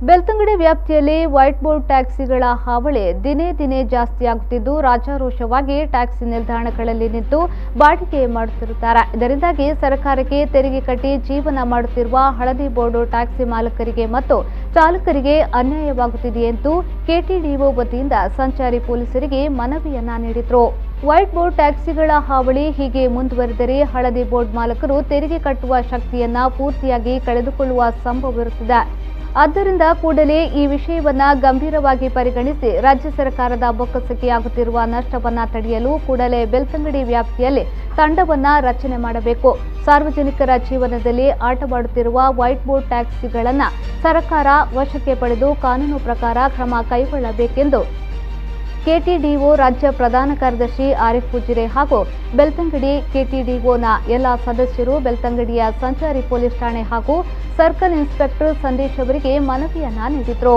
ಬೆಳ್ತಂಗಡಿ ವ್ಯಾಪ್ತಿಯಲ್ಲಿ white board ಟ್ಯಾಕ್ಸಿಗಳ ಹಾವಳಿ ದಿನೇ ದಿನೇ ಜಾಸ್ತಿಯಾಗುತ್ತಿದ್ದು ರಾಜಾರೋಷವಾಗಿ ಟ್ಯಾಕ್ಸಿ ನಿಲ್ದಾಣಗಳಲ್ಲಿ ನಿಂತು ಬಾಡಿಗೆ ಮಾಡುತ್ತಿರುತ್ತಾರೆ. ಇದರಿಂದಾಗಿ ಸರ್ಕಾರಕ್ಕೆ ತೆರಿಗೆ ಕಟ್ಟಿ ಜೀವನ ಮಾಡುತ್ತಿರುವ ಹಳದಿ ಬೋರ್ಡ್ ಟ್ಯಾಕ್ಸಿ ಮಾಲಕರಿಗೆ ಮತ್ತು ಚಾಲಕರಿಗೆ ಅನ್ಯಾಯವಾಗುತ್ತಿದೆ ಎಂದು ಕೆಟಿಡಿಒ ವತಿಯಿಂದ ಸಂಚಾರಿ ಪೊಲೀಸರಿಗೆ ಮನವಿಯನ್ನ ನೀಡಿದರು. ವೈಟ್ ಬೋರ್ಡ್ ಟ್ಯಾಕ್ಸಿಗಳ ಹಾವಳಿ ಹೀಗೆ ಮುಂದುವರೆದರೆ ಹಳದಿ ಬೋರ್ಡ್ ಮಾಲಕರು ತೆರಿಗೆ ಕಟ್ಟುವ ಶಕ್ತಿಯನ್ನ ಪೂರ್ತಿಯಾಗಿ ಕಳೆದುಕೊಳ್ಳುವ ಸಂಭವವಿರುತ್ತದೆ. ಆದ್ದರಿಂದ ಕೂಡಲೇ ಈ ವಿಷಯವನ್ನ ಗಂಭೀರವಾಗಿ ಪರಿಗಣಿಸಿ ರಾಜ್ಯ ಸರ್ಕಾರದ ಬೊಕ್ಕಸಕ್ಕೆ ಆಗುತ್ತಿರುವ ನಷ್ಟವನ್ನ ತಡೆಯಲು ಕೂಡಲೇ ಬೆಳ್ತಂಗಡಿ ವ್ಯಾಪ್ತಿಯಲ್ಲಿ ತಂಡವನ್ನ ರಚನೆ ಮಾಡಬೇಕು. ಸಾರ್ವಜನಿಕರ ಜೀವನದಲ್ಲಿ ಆಟವಾಡುತ್ತಿರುವ ವೈಟ್ ಬೋರ್ಡ್ ಟ್ಯಾಕ್ಸಿಗಳನ್ನ ಸರ್ಕಾರ ವಶಕ್ಕೆ ಪಡೆದು ಕಾನೂನು ಪ್ರಕಾರ ಕ್ರಮ ಕೈಗೊಳ್ಳಬೇಕೆಂದು ಕೆಟಿಡಿಒ ರಾಜ್ಯ ಪ್ರಧಾನ ಕಾರ್ಯದರ್ಶಿ ಆರಿಫ್ ಉಜಿರೆ ಹಾಗೂ ಬೆಳ್ತಂಗಡಿ ಕೆಟಿಡಿಒನ ಎಲ್ಲ ಸದಸ್ಯರು ಬೆಳ್ತಂಗಡಿಯ ಸಂಚಾರಿ ಪೊಲೀಸ್ ಠಾಣೆ ಹಾಗೂ ಸರ್ಕಲ್ ಇನ್ಸ್ಪೆಕ್ಟರ್ ಸಂದೇಶ್ ಅವರಿಗೆ ಮನವಿಯನ್ನ ನೀಡಿದರು.